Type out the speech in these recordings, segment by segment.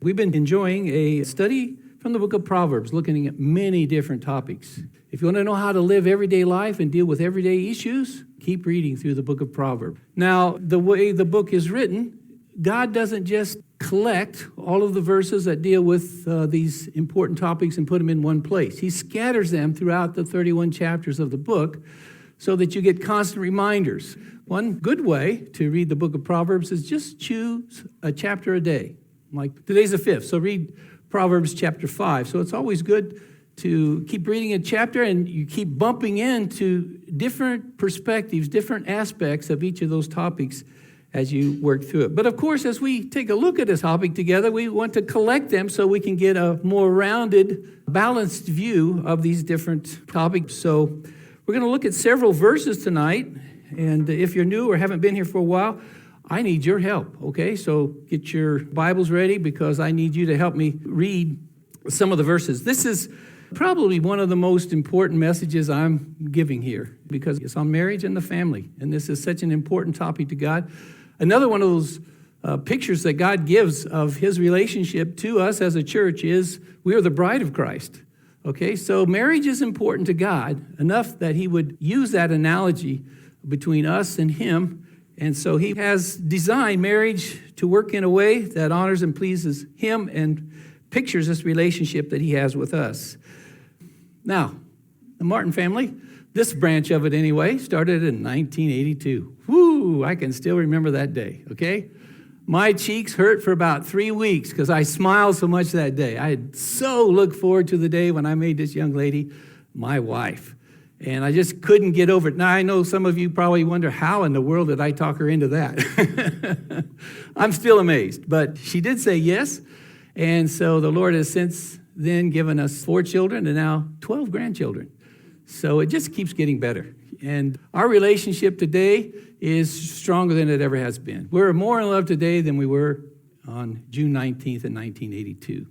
We've been enjoying a study from the book of Proverbs, looking at many different topics. If you want to know how to live everyday life and deal with everyday issues, keep reading through the book of Proverbs. Now, the way the book is written, God doesn't just collect all of the verses that deal with these important topics and put them in one place. He scatters them throughout the 31 chapters of the book so that you get constant reminders. One good way to read the book of Proverbs is just choose a chapter a day. Like today's the 5th, so read Proverbs chapter 5. So it's always good to keep reading a chapter and you keep bumping into different perspectives, different aspects of each of those topics as you work through it. But of course, as we take a look at a topic together, we want to collect them so we can get a more rounded, balanced view of these different topics. So we're going to look at several verses tonight. And if you're new or haven't been here for a while, I need your help, okay? So get your Bibles ready because I need you to help me read some of the verses. This is probably one of the most important messages I'm giving here because it's on marriage and the family. And this is such an important topic to God. Another one of those pictures that God gives of his relationship to us as a church is we are the bride of Christ, okay? So marriage is important to God enough that he would use that analogy between us and him. And so he has designed marriage to work in a way that honors and pleases him and pictures this relationship that he has with us. Now, the Martin family, this branch of it anyway, started in 1982. Whoo, I can still remember that day, okay? My cheeks hurt for about 3 weeks because I smiled so much that day. I had so looked forward to the day when I made this young lady my wife. And I just couldn't get over it. Now, I know some of you probably wonder, how in the world did I talk her into that? I'm still amazed. But she did say yes. And so the Lord has since then given us 4 children and now 12 grandchildren. So it just keeps getting better. And our relationship today is stronger than it ever has been. We're more in love today than we were on June 19th in 1982.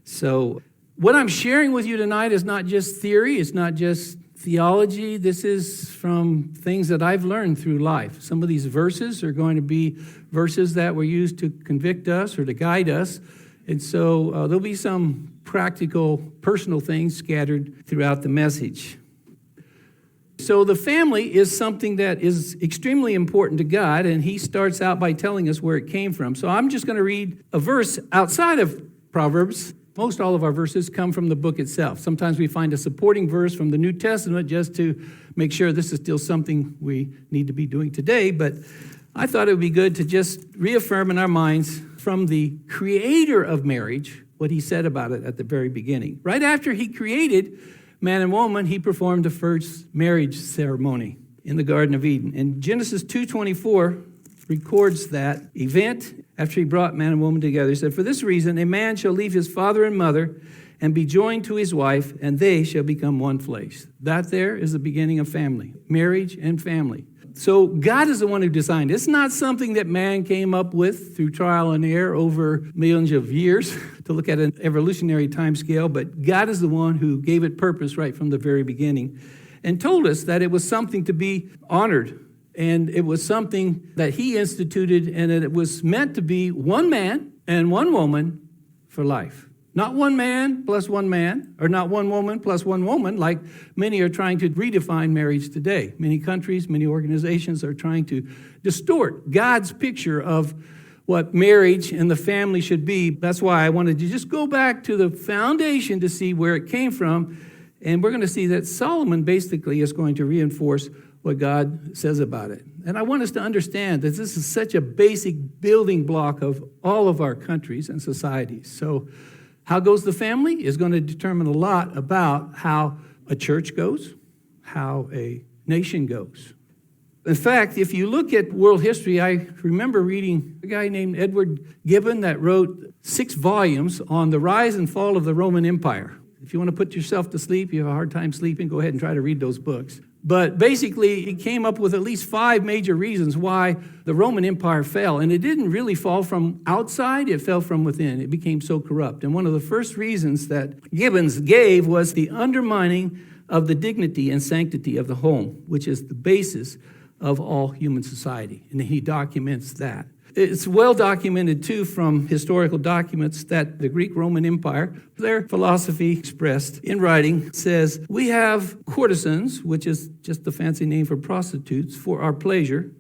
So what I'm sharing with you tonight is not just theory. It's not just theology. This is from things that I've learned through life. Some of these verses are going to be verses that were used to convict us or to guide us. And so there'll be some practical, personal things scattered throughout the message. So the family is something that is extremely important to God, and he starts out by telling us where it came from. So I'm just going to read a verse outside of Proverbs. Most all of our verses come from the book itself. Sometimes we find a supporting verse from the New Testament just to make sure this is still something we need to be doing today. But I thought it would be good to just reaffirm in our minds from the creator of marriage what he said about it at the very beginning. Right after he created man and woman, he performed the first marriage ceremony in the Garden of Eden. And Genesis 2:24 records that event after he brought man and woman together. He said, "For this reason, a man shall leave his father and mother and be joined to his wife, and they shall become one flesh." That there is the beginning of family, marriage and family. So God is the one who designed it. It's not something that man came up with through trial and error over millions of years to look at an evolutionary time scale, but God is the one who gave it purpose right from the very beginning and told us that it was something to be honored. And it was something that he instituted, and that it was meant to be one man and one woman for life. Not one man plus one man, or not one woman plus one woman, like many are trying to redefine marriage today. Many countries, many organizations are trying to distort God's picture of what marriage and the family should be. That's why I wanted to just go back to the foundation to see where it came from. And we're going to see that Solomon basically is going to reinforce what God says about it. And I want us to understand that this is such a basic building block of all of our countries and societies. So how goes the family is going to determine a lot about how a church goes, how a nation goes. In fact, if you look at world history, I remember reading a guy named Edward Gibbon that wrote 6 volumes on the rise and fall of the Roman Empire. If you want to put yourself to sleep, you have a hard time sleeping, go ahead and try to read those books. But basically, he came up with at least 5 major reasons why the Roman Empire fell. And it didn't really fall from outside, it fell from within. It became so corrupt. And one of the first reasons that Gibbons gave was the undermining of the dignity and sanctity of the home, which is the basis of all human society. And he documents that. It's well documented, too, from historical documents that the Greek-Roman Empire, their philosophy expressed in writing, says, we have courtesans, which is just the fancy name for prostitutes, for our pleasure,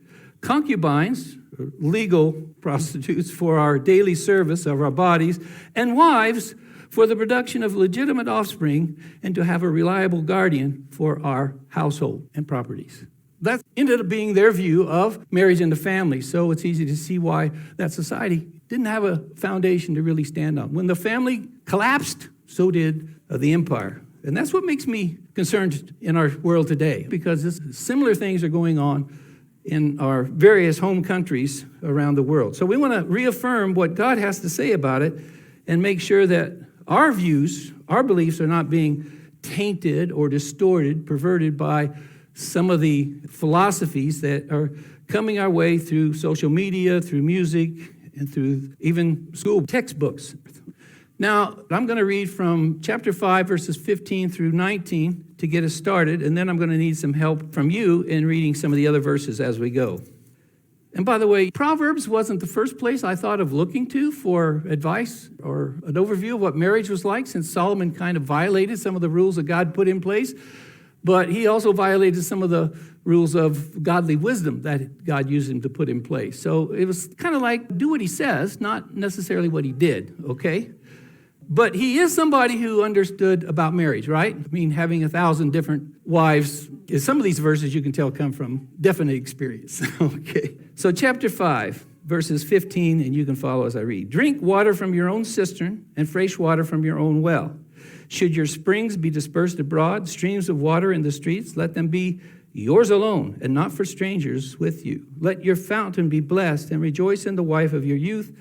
concubines, legal prostitutes, for our daily service of our bodies, and wives for the production of legitimate offspring and to have a reliable guardian for our household and properties. That ended up being their view of marriage and the family. So it's easy to see why that society didn't have a foundation to really stand on. When the family collapsed, so did the empire. And that's what makes me concerned in our world today, because similar things are going on in our various home countries around the world. So we want to reaffirm what God has to say about it and make sure that our views, our beliefs are not being tainted or distorted, perverted by some of the philosophies that are coming our way through social media, through music, and through even school textbooks. Now, I'm going to read from chapter 5, verses 15 through 19 to get us started, and then I'm going to need some help from you in reading some of the other verses as we go. And by the way, Proverbs wasn't the first place I thought of looking to for advice or an overview of what marriage was like, since Solomon kind of violated some of the rules that God put in place. But he also violated some of the rules of godly wisdom that God used him to put in place. So it was kind of like, do what he says, not necessarily what he did, okay? But he is somebody who understood about marriage, right? I mean, having 1,000 different wives, some of these verses you can tell come from definite experience, okay? So chapter 5, verses 15, and you can follow as I read. Drink water from your own cistern and fresh water from your own well. Should your springs be dispersed abroad, streams of water in the streets, let them be yours alone and not for strangers with you. Let your fountain be blessed and rejoice in the wife of your youth.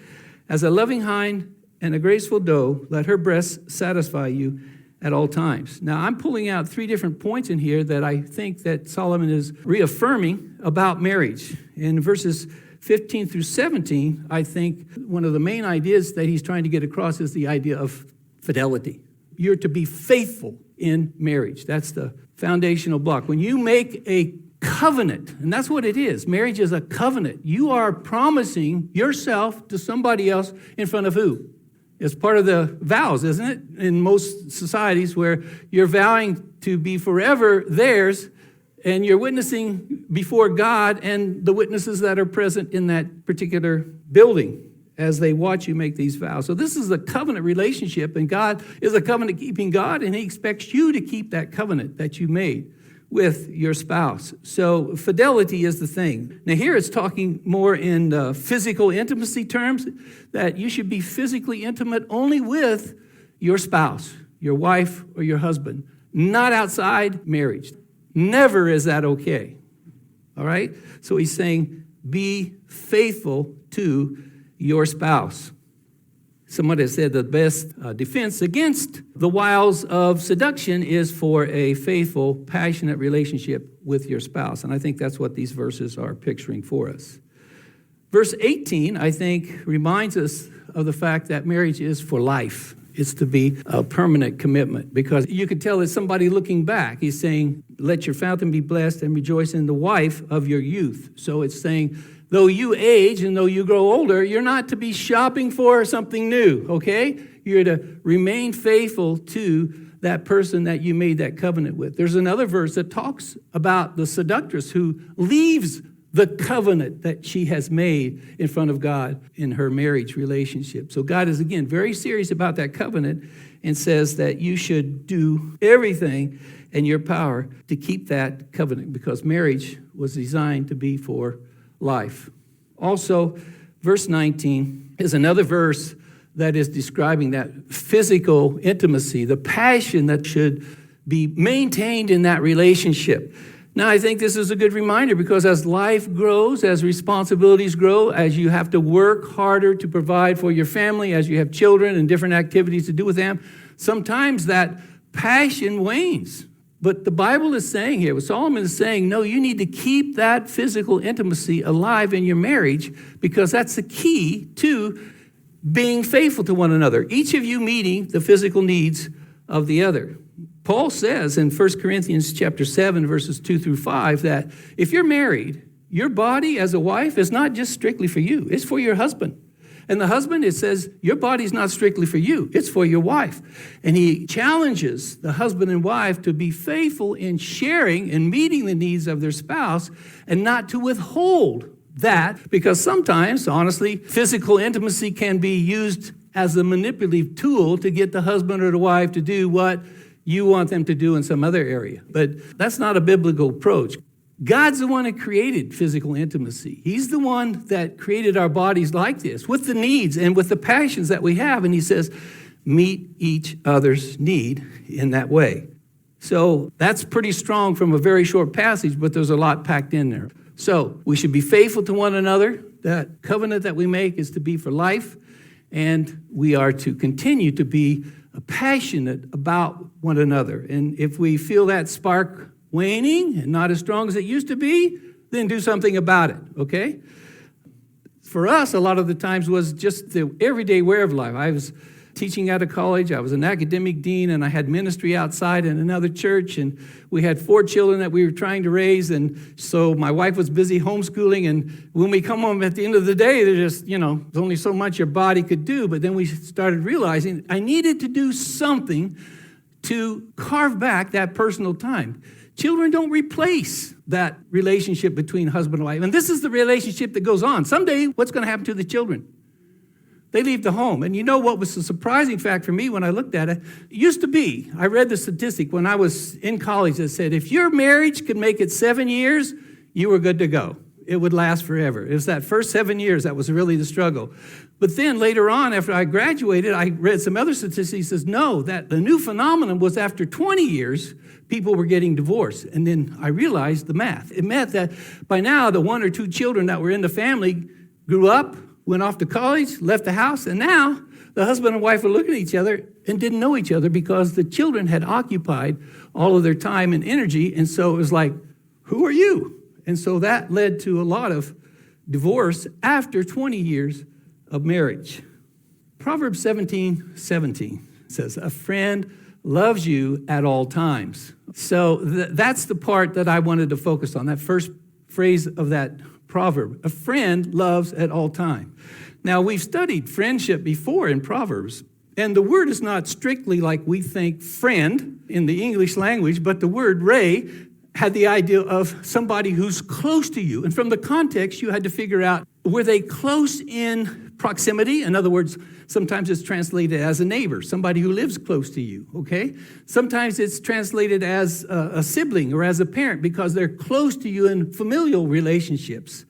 As a loving hind and a graceful doe, let her breasts satisfy you at all times. Now, I'm pulling out 3 different points in here that I think that Solomon is reaffirming about marriage. In verses 15 through 17, I think one of the main ideas that he's trying to get across is the idea of fidelity. You're to be faithful in marriage. That's the foundational block. When you make a covenant, and that's what it is. Marriage is a covenant. You are promising yourself to somebody else in front of who? It's part of the vows, isn't it? In most societies where you're vowing to be forever theirs, and you're witnessing before God and the witnesses that are present in that particular building as they watch you make these vows. So this is a covenant relationship, and God is a covenant-keeping God, and he expects you to keep that covenant that you made with your spouse. So fidelity is the thing. Now here it's talking more in physical intimacy terms, that you should be physically intimate only with your spouse, your wife or your husband, not outside marriage. Never is that okay. All right? So he's saying be faithful to your spouse. Someone has said the best defense against the wiles of seduction is for a faithful, passionate relationship with your spouse. And I think that's what these verses are picturing for us. Verse 18, I think, reminds us of the fact that marriage is for life. It's to be a permanent commitment, because you could tell it's somebody looking back. He's saying, let your fountain be blessed and rejoice in the wife of your youth. So it's saying, though you age and though you grow older, you're not to be shopping for something new, okay? You're to remain faithful to that person that you made that covenant with. There's another verse that talks about the seductress who leaves the covenant that she has made in front of God in her marriage relationship. So God is, again, very serious about that covenant and says that you should do everything in your power to keep that covenant, because marriage was designed to be for life. Also, verse 19 is another verse that is describing that physical intimacy, the passion that should be maintained in that relationship. Now, I think this is a good reminder, because as life grows, as responsibilities grow, as you have to work harder to provide for your family, as you have children and different activities to do with them, sometimes that passion wanes. But the Bible is saying here, what Solomon is saying, no, you need to keep that physical intimacy alive in your marriage, because that's the key to being faithful to one another, each of you meeting the physical needs of the other. Paul says in 1 Corinthians chapter 7, verses 2 through 5, that if you're married your body as a wife is not just strictly for you. It's for your husband. And the husband, it says, your body's not strictly for you. It's for your wife. And he challenges the husband and wife to be faithful in sharing and meeting the needs of their spouse and not to withhold that, because sometimes, honestly, physical intimacy can be used as a manipulative tool to get the husband or the wife to do what you want them to do in some other area. But that's not a biblical approach. God's the one that created physical intimacy. He's the one that created our bodies like this, with the needs and with the passions that we have. And he says, meet each other's need in that way. So that's pretty strong from a very short passage, but there's a lot packed in there. So we should be faithful to one another. That covenant that we make is to be for life. And we are to continue to be passionate about one another. And if we feel that spark waning and not as strong as it used to be, then do something about it, okay? For us, a lot of the times was just the everyday way of life. I was teaching out of college. I was an academic dean, and I had ministry outside in another church, and we had 4 children that we were trying to raise, and so my wife was busy homeschooling, and when we come home at the end of the day, there's just, there's only so much your body could do, but then we started realizing I needed to do something to carve back that personal time. Children don't replace that relationship between husband and wife. And this is the relationship that goes on. Someday, what's going to happen to the children? They leave the home. And you know what was a surprising fact for me when I looked at it? It used to be, I read the statistic when I was in college that said, if your marriage could make it 7 years, you were good to go. It would last forever. It was that first 7 years that was really the struggle. But then later on, after I graduated, I read some other statistics that says, no, that the new phenomenon was after 20 years, people were getting divorced. And then I realized the math. It meant that by now, the 1 or 2 children that were in the family grew up, went off to college, left the house, and now the husband and wife were looking at each other and didn't know each other because the children had occupied all of their time and energy. And so it was like, who are you? And so that led to a lot of divorce after 20 years of marriage. Proverbs 17:17 says, a friend loves you at all times. So that's the part that I wanted to focus on, that first phrase of that proverb. A friend loves at all time. Now, we've studied friendship before in Proverbs, and the word is not strictly like we think friend in the English language, but the word ray had the idea of somebody who's close to you. And from the context, you had to figure out, were they close in proximity? In other words, sometimes it's translated as a neighbor, somebody who lives close to you, okay? Sometimes it's translated as a sibling or as a parent because they're close to you in familial relationships,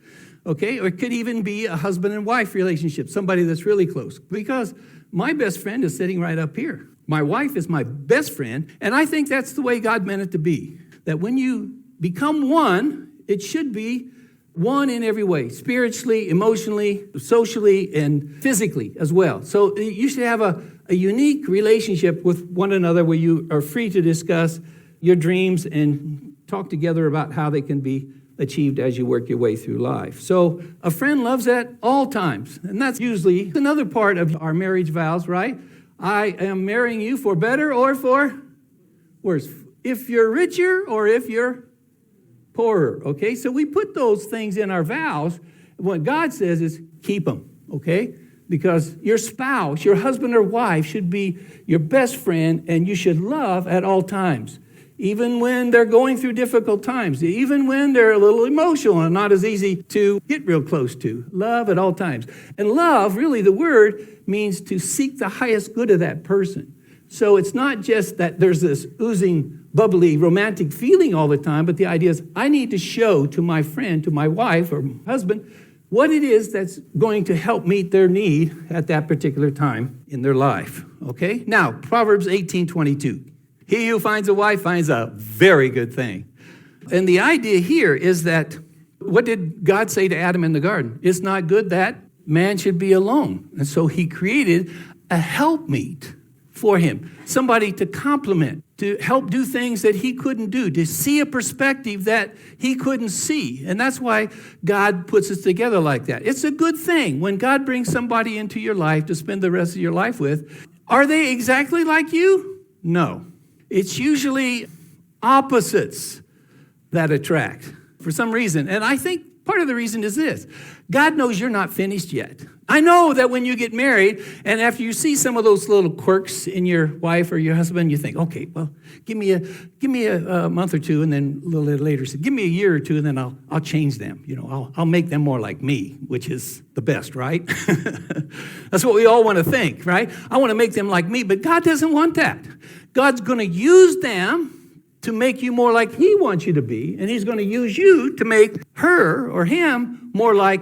okay? Or it could even be a husband and wife relationship, somebody that's really close. Because my best friend is sitting right up here. My wife is my best friend, and I think that's the way God meant it to be. That when you become one, it should be one in every way, spiritually, emotionally, socially, and physically as well. So you should have a unique relationship with one another where you are free to discuss your dreams and talk together about how they can be achieved as you work your way through life. So a friend loves at all times. And that's usually another part of our marriage vows, right? I am marrying you for better or for worse. If you're richer or if you're poorer, okay? So we put those things in our vows. What God says is keep them, okay? Because your spouse, your husband or wife should be your best friend, and you should love at all times. Even when they're going through difficult times, even when they're a little emotional and not as easy to get real close to. Love at all times. And love, really the word, means to seek the highest good of that person. So it's not just that there's this oozing, bubbly, romantic feeling all the time, but the idea is I need to show to my friend, to my wife or husband, what it is that's going to help meet their need at that particular time in their life. Okay? Now, Proverbs 18:22. He who finds a wife finds a very good thing. And the idea here is that, what did God say to Adam in the garden? It's not good that man should be alone. And so he created a helpmeet for him, somebody to complement, to help do things that he couldn't do, to see a perspective that he couldn't see. And that's why God puts us together like that. It's a good thing when God brings somebody into your life to spend the rest of your life with. Are they exactly like you? No. It's usually opposites that attract for some reason. And I think Part of the reason is this. God knows you're not finished yet. I know that when you get married and after you see some of those little quirks in your wife or your husband, you think, okay, well, give me a month or two, and then a little later, say, give me a year or two, and then I'll change them. I'll make them more like me, which is the best, right? That's what we all want to think, right? I want to make them like me, but God doesn't want that. God's going to use them to make you more like he wants you to be, and he's going to use you to make her or him more like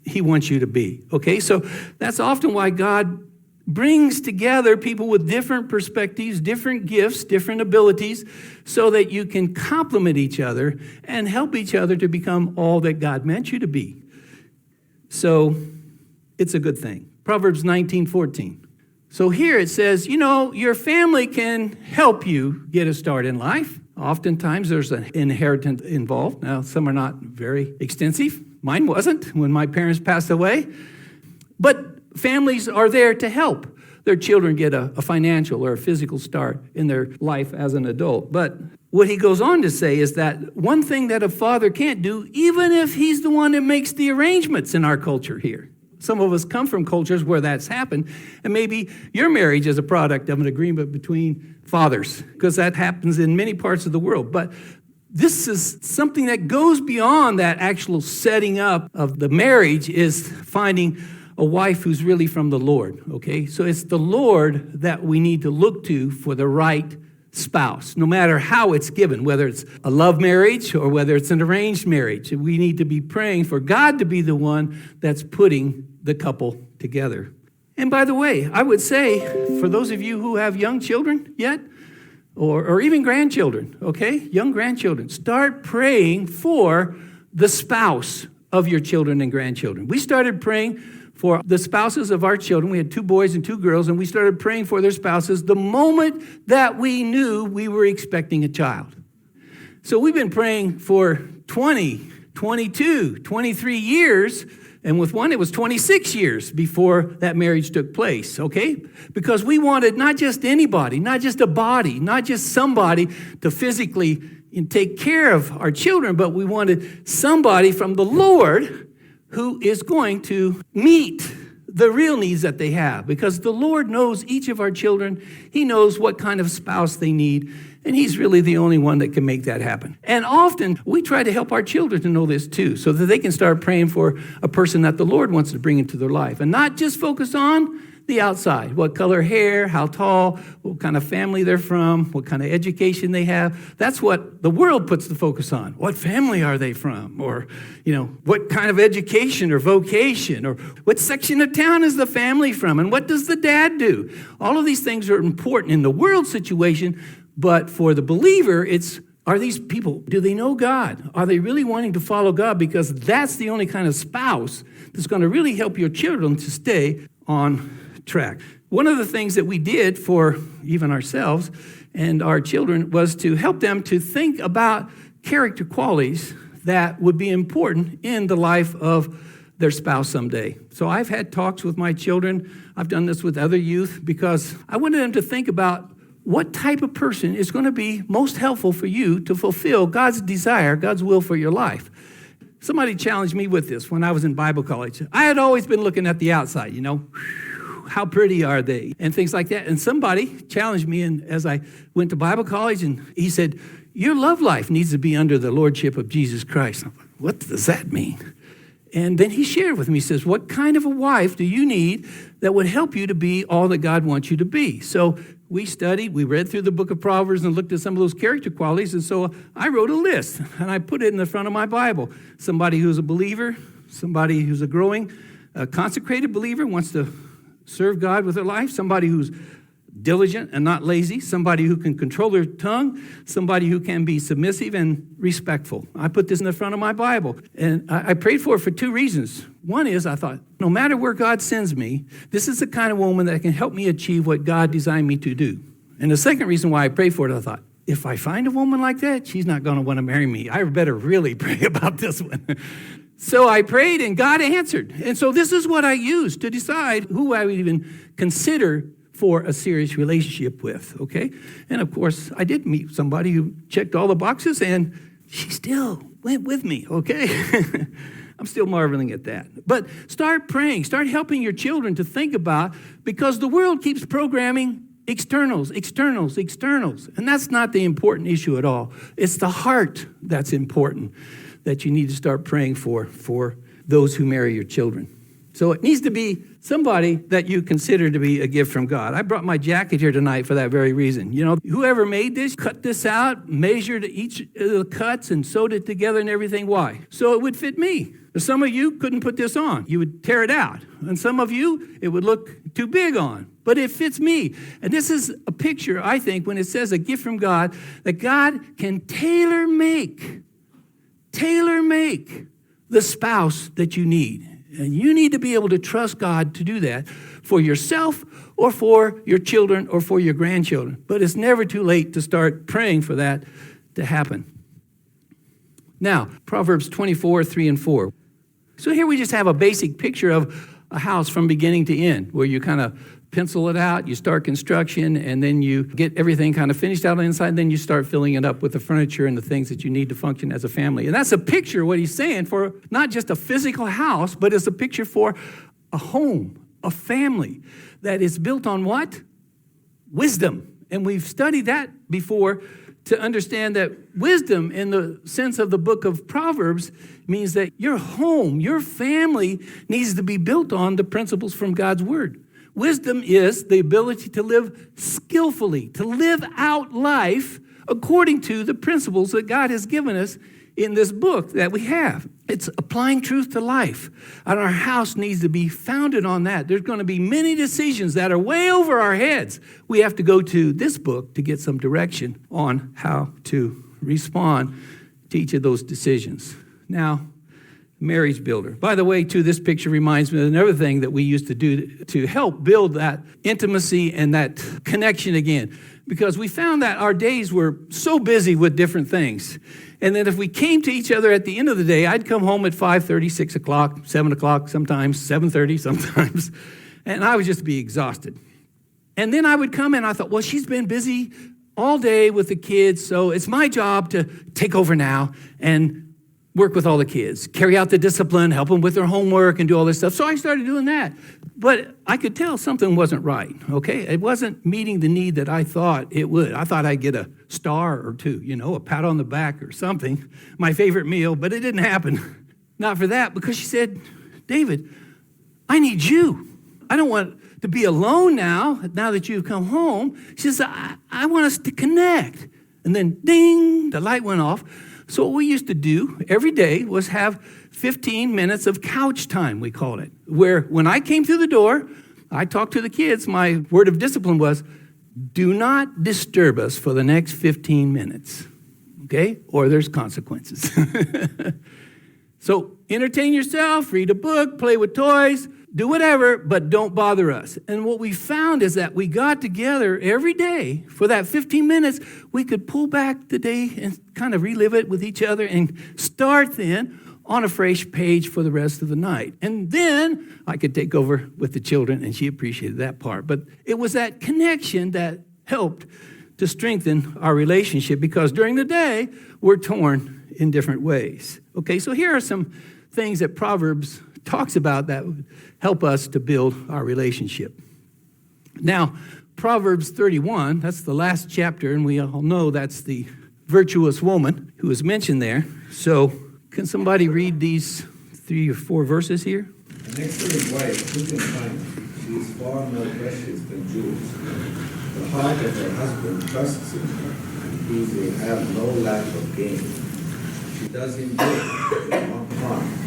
he wants you to be, okay? So that's often why God brings together people with different perspectives, different gifts, different abilities, so that you can complement each other and help each other to become all that God meant you to be. So it's a good thing. Proverbs 19:14. So here it says, your family can help you get a start in life. Oftentimes there's an inheritance involved. Now, some are not very extensive. Mine wasn't when my parents passed away. But families are there to help their children get a financial or a physical start in their life as an adult. But what he goes on to say is that one thing that a father can't do, even if he's the one that makes the arrangements in our culture here. Some of us come from cultures where that's happened, and maybe your marriage is a product of an agreement between fathers, because that happens in many parts of the world. But this is something that goes beyond that actual setting up of the marriage, is finding a wife who's really from the Lord, okay? So it's the Lord that we need to look to for the right spouse, no matter how it's given, whether it's a love marriage or whether it's an arranged marriage. We need to be praying for God to be the one that's putting the couple together. And by the way, I would say, for those of you who have young children yet, or even grandchildren, okay, young grandchildren, start praying for the spouse of your children and grandchildren. We started praying for the spouses of our children. We had 2 boys and 2 girls, and we started praying for their spouses the moment that we knew we were expecting a child. So we've been praying for 20, 22, 23 years, and with one, it was 26 years before that marriage took place, okay? Because we wanted not just anybody, not just a body, not just somebody to physically take care of our children, but we wanted somebody from the Lord who is going to meet the real needs that they have, because the Lord knows each of our children. He knows what kind of spouse they need, and he's really the only one that can make that happen. And often we try to help our children to know this too, so that they can start praying for a person that the Lord wants to bring into their life, and not just focus on the outside, what color hair, how tall, what kind of family they're from, what kind of education they have. That's what the world puts the focus on. What family are they from? Or, what kind of education or vocation? Or what section of town is the family from? And what does the dad do? All of these things are important in the world situation, but for the believer, are these people, do they know God? Are they really wanting to follow God? Because that's the only kind of spouse that's going to really help your children to stay on track. One of the things that we did for even ourselves and our children was to help them to think about character qualities that would be important in the life of their spouse someday. So I've had talks with my children. I've done this with other youth because I wanted them to think about what type of person is going to be most helpful for you to fulfill God's desire, God's will for your life. Somebody challenged me with this when I was in Bible college. I had always been looking at the outside, how pretty are they, and things like that. And somebody challenged me, and as I went to Bible college, and he said, your love life needs to be under the lordship of Jesus Christ. I'm like, what does that mean? And then he shared with me, he says, what kind of a wife do you need that would help you to be all that God wants you to be? So we studied, we read through the book of Proverbs and looked at some of those character qualities, and so I wrote a list, and I put it in the front of my Bible. Somebody who's a believer, somebody who's a growing, consecrated believer, wants to serve God with their life, somebody who's diligent and not lazy, somebody who can control their tongue, somebody who can be submissive and respectful. I put this in the front of my Bible, and I prayed for it for 2 reasons. One is I thought, no matter where God sends me, this is the kind of woman that can help me achieve what God designed me to do. And the second reason why I prayed for it, I thought, if I find a woman like that, she's not going to want to marry me. I better really pray about this one. So I prayed, and God answered. And so this is what I used to decide who I would even consider for a serious relationship with, okay? And of course, I did meet somebody who checked all the boxes, and she still went with me, okay? I'm still marveling at that. But start praying. Start helping your children to think about, because the world keeps programming externals. And that's not the important issue at all. It's the heart that's important that you need to start praying for those who marry your children. So it needs to be somebody that you consider to be a gift from God. I brought my jacket here tonight for that very reason. You know, whoever made this, cut this out, measured each of the cuts and sewed it together and everything. Why? So it would fit me. Some of you couldn't put this on. You would tear it out. And some of you, it would look too big on. But it fits me. And this is a picture, I think, when it says a gift from God, that God can tailor make the spouse that you need. And you need to be able to trust God to do that for yourself or for your children or for your grandchildren. But it's never too late to start praying for that to happen. Now, Proverbs 24, 3 and 4. So here we just have a basic picture of a house from beginning to end, where you kind of pencil it out, you start construction, and then you get everything kind of finished out on the inside, and then you start filling it up with the furniture and the things that you need to function as a family. And that's a picture, what he's saying, for not just a physical house, but it's a picture for a home, a family that is built on what? Wisdom. And we've studied that before to understand that wisdom, in the sense of the book of Proverbs, means that your home, your family, needs to be built on the principles from God's word. Wisdom is the ability to live skillfully, to live out life according to the principles that God has given us in this book that we have. It's applying truth to life. And our house needs to be founded on that. There's going to be many decisions that are way over our heads. We have to go to this book to get some direction on how to respond to each of those decisions. Now, marriage builder. By the way, too, this picture reminds me of another thing that we used to do to help build that intimacy and that connection again. Because we found that our days were so busy with different things. And then if we came to each other at the end of the day, I'd come home at 5:30, 6 o'clock, 7 o'clock sometimes, 7:30 sometimes, and I would just be exhausted. And then I would come and I thought, well, she's been busy all day with the kids, so it's my job to take over now and work with all the kids, carry out the discipline, help them with their homework and do all this stuff. So I started doing that. But I could tell something wasn't right, okay? It wasn't meeting the need that I thought it would. I thought I'd get a star or two, a pat on the back or something, my favorite meal, but it didn't happen. Not for that, because she said, David, I need you. I don't want to be alone now that you've come home. She says, I want us to connect. And then, ding, the light went off. So what we used to do every day was have 15 minutes of couch time, we called it, where when I came through the door, I talked to the kids. My word of discipline was, do not disturb us for the next 15 minutes, okay? Or there's consequences. So entertain yourself, read a book, play with toys, do whatever, but don't bother us. And what we found is that we got together every day for that 15 minutes. We could pull back the day and kind of relive it with each other and start then on a fresh page for the rest of the night. And then I could take over with the children, and she appreciated that part. But it was that connection that helped to strengthen our relationship, because during the day, we're torn in different ways. Okay, so here are some things that Proverbs talks about that would help us to build our relationship. Now, Proverbs 31, that's the last chapter, and we all know that's the virtuous woman who is mentioned there. So can somebody read these 3 or 4 verses here? An excellent wife, quick and kind, she is far more precious than jewels. The heart of her husband trusts in her, and he will have no lack of gain. She does him good, not harm,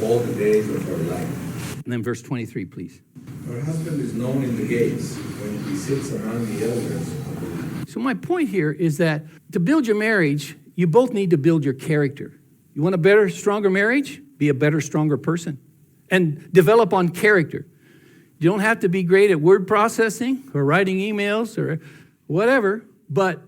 all the days of her life. And then verse 23, please. Her husband is known in the gates when he sits among the elders. So my point here is that to build your marriage, you both need to build your character. You want a better, stronger marriage? Be a better, stronger person. And develop on character. You don't have to be great at word processing or writing emails or whatever, but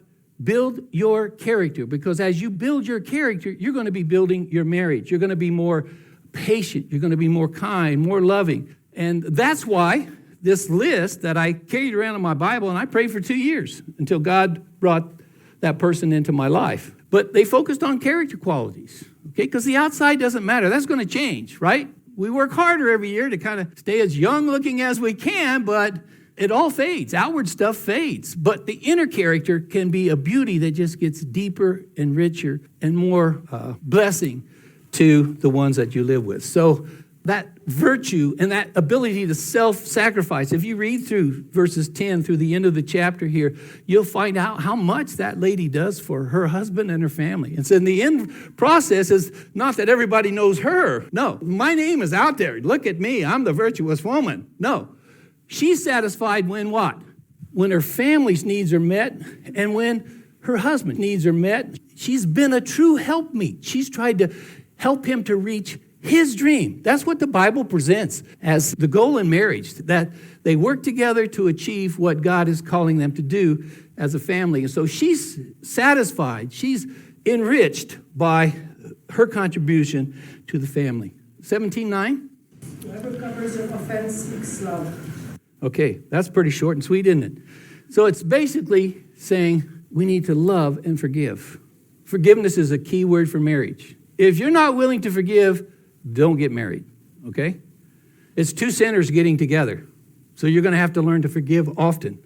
build your character. Because as you build your character, you're going to be building your marriage. You're going to be more patient. You're going to be more kind, more loving. And that's why this list that I carried around in my Bible, and I prayed for 2 years until God brought that person into my life. But they focused on character qualities, okay? Because the outside doesn't matter. That's going to change, right? We work harder every year to kind of stay as young looking as we can, but it all fades. Outward stuff fades. But the inner character can be a beauty that just gets deeper and richer and more blessing to the ones that you live with. So that virtue and that ability to self-sacrifice, if you read through verses 10 through the end of the chapter here, you'll find out how much that lady does for her husband and her family. And so in the end process is not that everybody knows her. No, my name is out there. Look at me. I'm the virtuous woman. No, she's satisfied when what? When her family's needs are met and when her husband's needs are met. She's been a true helpmeet. She's tried to help him to reach his dream. That's what the Bible presents as the goal in marriage, that they work together to achieve what God is calling them to do as a family. And so she's satisfied. She's enriched by her contribution to the family. 17:9. Whoever covers an offense seeks love. Okay, that's pretty short and sweet, isn't it? So it's basically saying we need to love and forgive. Forgiveness is a key word for marriage. If you're not willing to forgive, don't get married, okay? It's two sinners getting together. So you're going to have to learn to forgive often.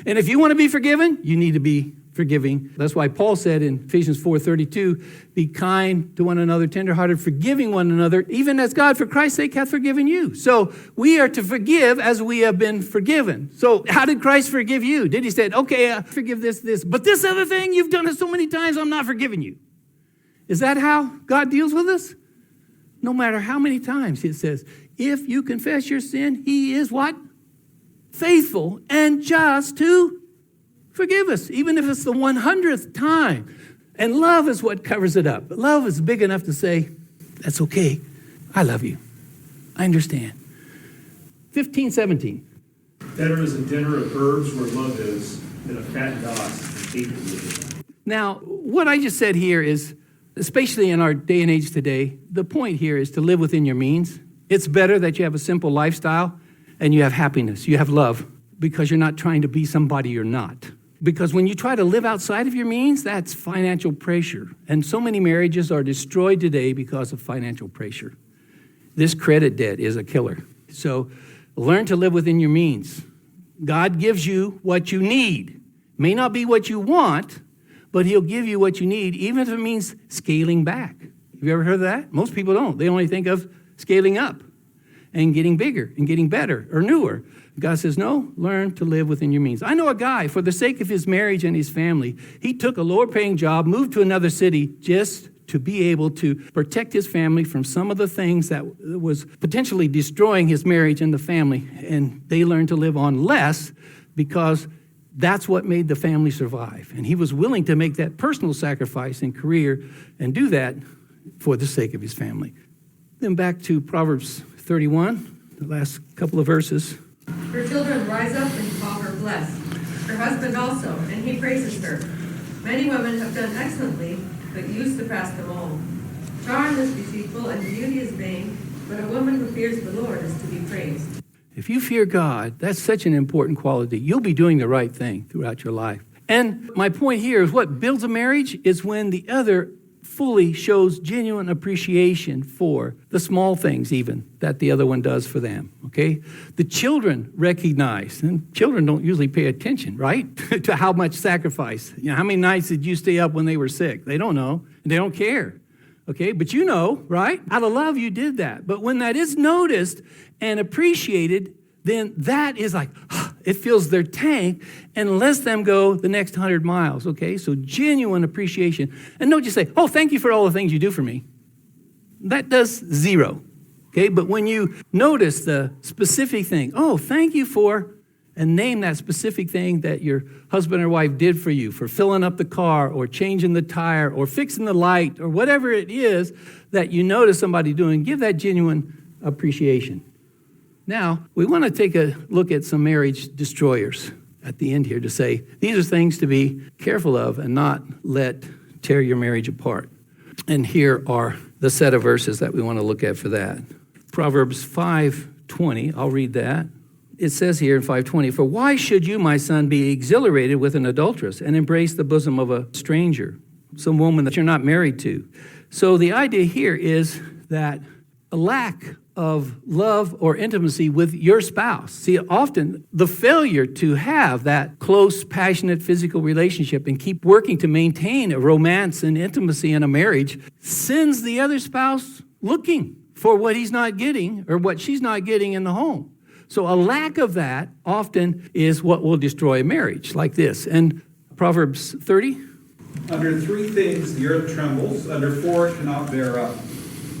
And if you want to be forgiven, you need to be forgiving. That's why Paul said in Ephesians 4:32, be kind to one another, tenderhearted, forgiving one another, even as God for Christ's sake hath forgiven you. So we are to forgive as we have been forgiven. So how did Christ forgive you? Did he say, okay, forgive this, but this other thing, you've done it so many times, I'm not forgiving you. Is that how God deals with us? No matter how many times, it says, if you confess your sin, he is what? Faithful and just to forgive us, even if it's the 100th time. And love is what covers it up. Love is big enough to say, that's okay. I love you. I understand. 15:17. Better is a dinner of herbs where love is than a fattened ox and hatred with it. Now, what I just said here is, especially in our day and age today, the point here is to live within your means. It's better that you have a simple lifestyle and you have happiness, you have love, because you're not trying to be somebody you're not. Because when you try to live outside of your means, that's financial pressure. And so many marriages are destroyed today because of financial pressure. This credit debt is a killer. So learn to live within your means. God gives you what you need. May not be what you want, but he'll give you what you need, even if it means scaling back. Have you ever heard of that? Most people don't. They only think of scaling up and getting bigger and getting better or newer. God says, no, learn to live within your means. I know a guy, for the sake of his marriage and his family, he took a lower paying job, moved to another city just to be able to protect his family from some of the things that was potentially destroying his marriage and the family. And they learned to live on less because that's what made the family survive. And he was willing to make that personal sacrifice in career and do that for the sake of his family. Then back to Proverbs 31, the last couple of verses. Her children rise up and call her blessed. Her husband also, and he praises her. Many women have done excellently, but you surpass them all. Charm is deceitful and beauty is vain, but a woman who fears the Lord is to be praised. If you fear God, that's such an important quality. You'll be doing the right thing throughout your life. And my point here is what builds a marriage is when the other fully shows genuine appreciation for the small things even that the other one does for them, okay? The children recognize, and children don't usually pay attention, right, to how much sacrifice. You know, how many nights did you stay up when they were sick? They don't know, and they don't care, okay? But you know, right? Out of love, you did that. But when that is noticed and appreciated, then that is like, it fills their tank and lets them go the next 100 miles, okay? So genuine appreciation. And don't just say, oh, thank you for all the things you do for me. That does zero, okay? But when you notice the specific thing, oh, thank you for, and name that specific thing that your husband or wife did for you, for filling up the car or changing the tire or fixing the light or whatever it is that you notice somebody doing, give that genuine appreciation. Now, we want to take a look at some marriage destroyers at the end here to say, these are things to be careful of and not let tear your marriage apart. And here are the set of verses that we want to look at for that. Proverbs 5:20, I'll read that. It says here in 5:20, for why should you, my son, be exhilarated with an adulteress and embrace the bosom of a stranger? some woman that you're not married to. So the idea here is that a lack of love or intimacy with your spouse. See, often the failure to have that close, passionate physical relationship and keep working to maintain a romance and intimacy in a marriage sends the other spouse looking for what he's not getting or what she's not getting in the home. So a lack of that often is what will destroy a marriage, like this. And Proverbs 30. Under 3 things the earth trembles, under 4 it cannot bear up.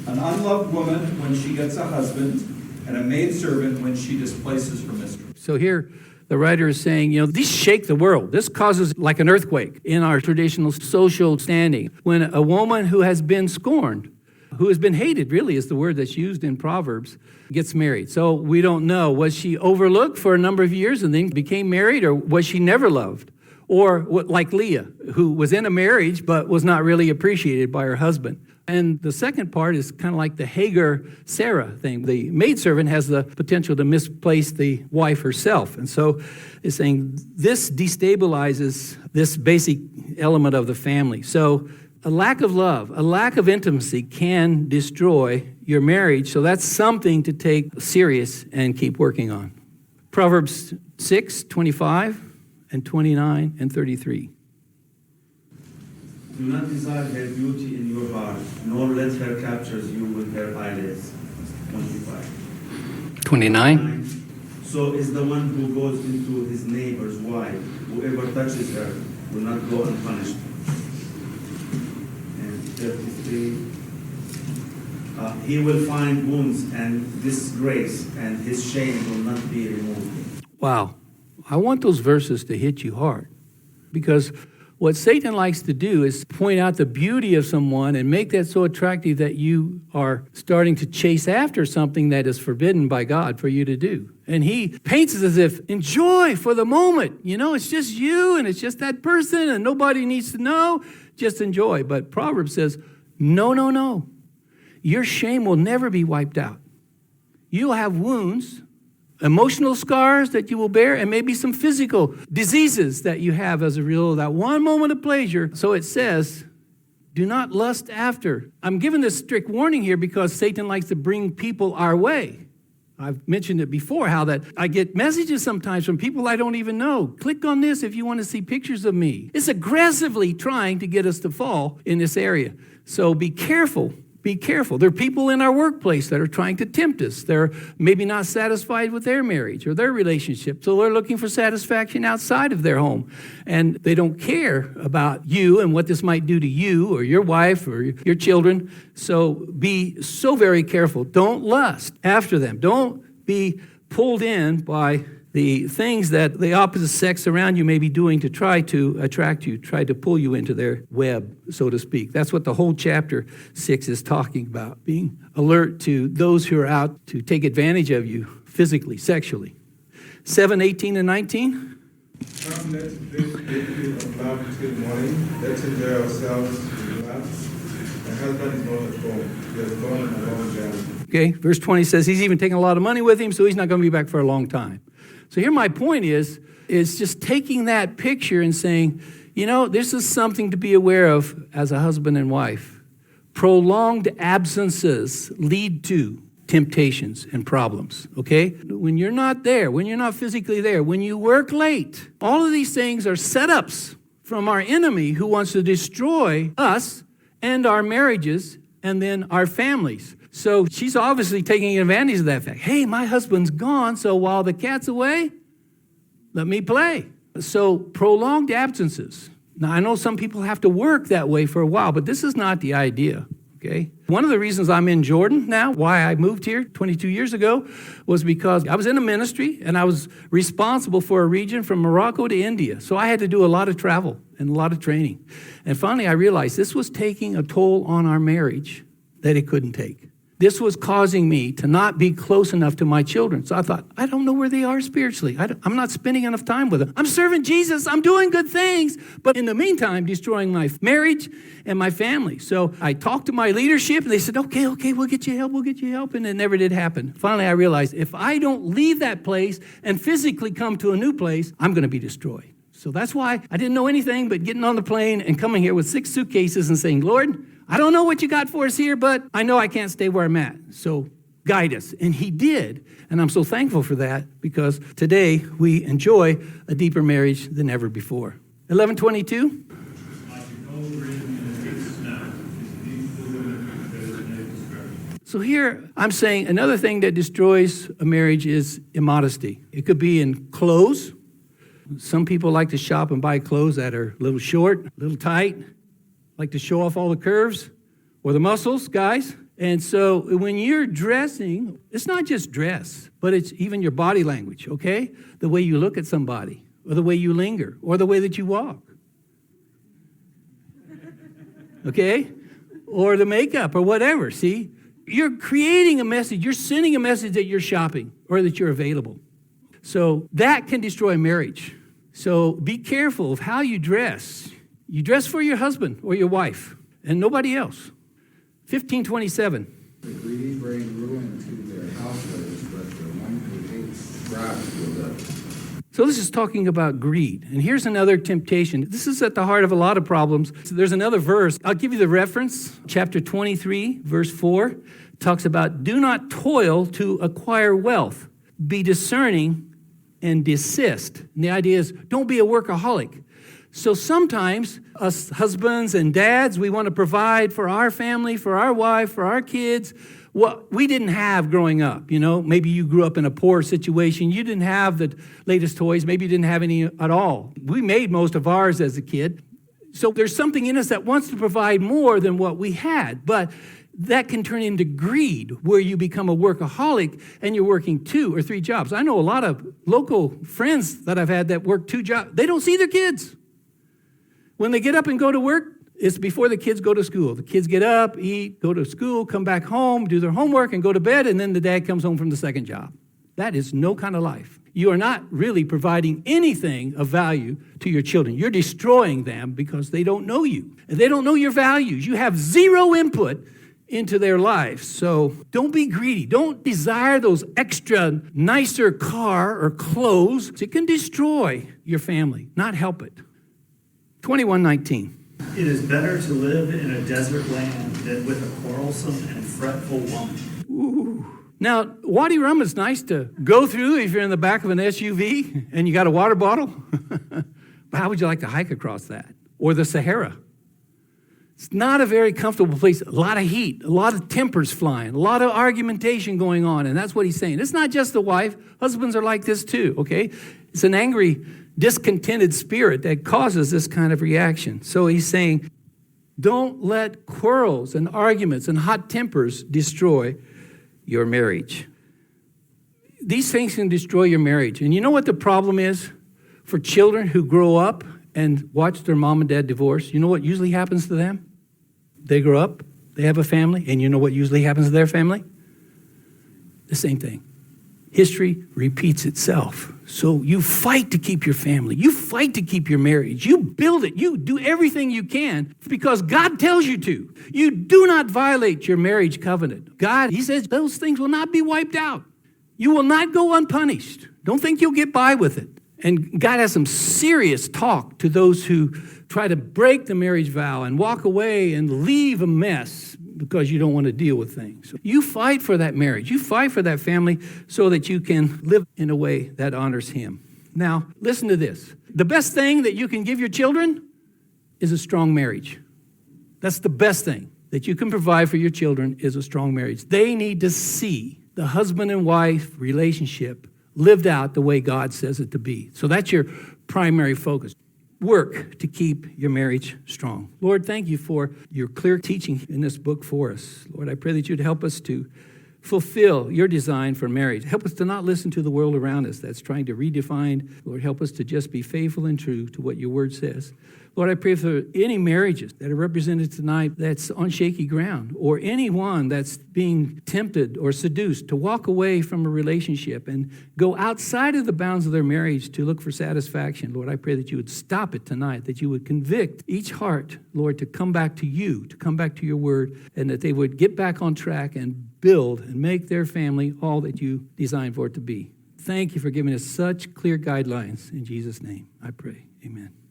An unloved woman when she gets a husband, and a maidservant when she displaces her mistress. So here the writer is saying, these shake the world. This causes like an earthquake in our traditional social standing. When a woman who has been scorned, who has been hated, really is the word that's used in Proverbs, gets married. So we don't know, was she overlooked for a number of years and then became married, or was she never loved? Or like Leah, who was in a marriage but was not really appreciated by her husband. And the second part is kind of like the Hagar-Sarah thing. The maidservant has the potential to misplace the wife herself. And so it's saying this destabilizes this basic element of the family. So a lack of love, a lack of intimacy can destroy your marriage. So that's something to take serious and keep working on. Proverbs 6:25 and 29 and 33. Do not desire her beauty in your heart, nor let her capture you with her eyelids. 25. 29. So is the one who goes into his neighbor's wife. Whoever touches her will not go unpunished. And 33. He will find wounds and disgrace, and his shame will not be removed. Wow. I want those verses to hit you hard, because what Satan likes to do is point out the beauty of someone and make that so attractive that you are starting to chase after something that is forbidden by God for you to do. And he paints it as if, enjoy for the moment. It's just you and it's just that person and nobody needs to know. Just enjoy. But Proverbs says, no. Your shame will never be wiped out. You'll have wounds, emotional scars that you will bear, and maybe some physical diseases that you have as a result of that one moment of pleasure. So it says, do not lust after. I'm giving this strict warning here because Satan likes to bring people our way. I've mentioned it before, how that I get messages sometimes from people I don't even know. Click on this if you want to see pictures of me. It's aggressively trying to get us to fall in this area. So be careful. Be careful. There are people in our workplace that are trying to tempt us. They're maybe not satisfied with their marriage or their relationship, so they're looking for satisfaction outside of their home. And they don't care about you and what this might do to you or your wife or your children. So be so very careful. Don't lust after them. Don't be pulled in by the things that the opposite sex around you may be doing to try to attract you, try to pull you into their web, so to speak. That's what the whole chapter 6 is talking about, being alert to those who are out to take advantage of you physically, sexually. 7:18 and 19. Come, let's live of love till morning. Let's enjoy ourselves in love. My husband is not at home. He has gone on a long journey. Okay, verse 20 says he's even taking a lot of money with him, so he's not going to be back for a long time. So here my point is just taking that picture and saying, this is something to be aware of as a husband and wife. Prolonged absences lead to temptations and problems, okay? When you're not there, when you're not physically there, when you work late, all of these things are setups from our enemy who wants to destroy us and our marriages and then our families. So she's obviously taking advantage of that fact. Hey, my husband's gone, so while the cat's away, let me play. So prolonged absences. Now, I know some people have to work that way for a while, but this is not the idea, okay? One of the reasons I'm in Jordan now, why I moved here 22 years ago, was because I was in a ministry and I was responsible for a region from Morocco to India. So I had to do a lot of travel and a lot of training. And finally, I realized this was taking a toll on our marriage that it couldn't take. This was causing me to not be close enough to my children. So I thought, I don't know where they are spiritually. I'm not spending enough time with them. I'm serving Jesus. I'm doing good things. But in the meantime, destroying my marriage and my family. So I talked to my leadership and they said, okay, we'll get you help. And it never did happen. Finally, I realized if I don't leave that place and physically come to a new place, I'm going to be destroyed. So that's why I didn't know anything but getting on the plane and coming here with 6 suitcases and saying, Lord, I don't know what you got for us here, but I know I can't stay where I'm at. So guide us. And he did. And I'm so thankful for that because today we enjoy a deeper marriage than ever before. 11:22. So here I'm saying another thing that destroys a marriage is immodesty. It could be in clothes. Some people like to shop and buy clothes that are a little short, a little tight, like to show off all the curves or the muscles, guys. And so when you're dressing, it's not just dress, but it's even your body language, okay? The way you look at somebody, or the way you linger, or the way that you walk. Okay? Or the makeup, or whatever, see? You're creating a message. You're sending a message that you're shopping or that you're available. So that can destroy a marriage. So be careful of how you dress. You dress for your husband or your wife and nobody else. 15:27. The greedy bring ruin to their households, but the one who hates strives for others. So this is talking about greed. And here's another temptation. This is at the heart of a lot of problems. So there's another verse. I'll give you the reference. Chapter 23, verse 4, talks about, do not toil to acquire wealth. Be discerning and desist. And the idea is, don't be a workaholic. So sometimes us husbands and dads, we want to provide for our family, for our wife, for our kids, what we didn't have growing up. You know, maybe you grew up in a poor situation. You didn't have the latest toys. Maybe you didn't have any at all. We made most of ours as a kid. So there's something in us that wants to provide more than what we had. But that can turn into greed, where you become a workaholic and you're working 2 or 3 jobs. I know a lot of local friends that I've had that work 2 jobs. They don't see their kids. When they get up and go to work, it's before the kids go to school. The kids get up, eat, go to school, come back home, do their homework, and go to bed, and then the dad comes home from the second job. That is no kind of life. You are not really providing anything of value to your children. You're destroying them because they don't know you. And they don't know your values. You have 0 input into their lives. So don't be greedy. Don't desire those extra nicer car or clothes. It can destroy your family, not help it. 21:19. It is better to live in a desert land than with a quarrelsome and fretful woman. Ooh. Now, Wadi Rum is nice to go through if you're in the back of an SUV and you got a water bottle. But how would you like to hike across that? Or the Sahara? It's not a very comfortable place. A lot of heat, a lot of tempers flying, a lot of argumentation going on. And that's what he's saying. It's not just the wife. Husbands are like this too, okay? It's an angry, discontented spirit that causes this kind of reaction. So he's saying, don't let quarrels and arguments and hot tempers destroy your marriage. These things can destroy your marriage. And you know what the problem is for children who grow up and watch their mom and dad divorce? You know what usually happens to them? They grow up, they have a family, and you know what usually happens to their family? The same thing. History repeats itself. So you fight to keep your family. You fight to keep your marriage. You build it. You do everything you can because God tells you to. You do not violate your marriage covenant. God, he says those things will not be wiped out. You will not go unpunished. Don't think you'll get by with it. And God has some serious talk to those who try to break the marriage vow and walk away and leave a mess because you don't want to deal with things. So you fight for that marriage. You fight for that family so that you can live in a way that honors him. Now, listen to this. The best thing that you can give your children is a strong marriage. That's the best thing that you can provide for your children is a strong marriage. They need to see the husband and wife relationship lived out the way God says it to be. So that's your primary focus. Work to keep your marriage strong. Lord, thank you for your clear teaching in this book for us. Lord, I pray that you'd help us to fulfill your design for marriage. Help us to not listen to the world around us that's trying to redefine. Lord, help us to just be faithful and true to what your word says. Lord, I pray for any marriages that are represented tonight that's on shaky ground, or anyone that's being tempted or seduced to walk away from a relationship and go outside of the bounds of their marriage to look for satisfaction. Lord, I pray that you would stop it tonight, that you would convict each heart, Lord, to come back to you, to come back to your word, and that they would get back on track and build and make their family all that you designed for it to be. Thank you for giving us such clear guidelines. In Jesus' name, I pray. Amen.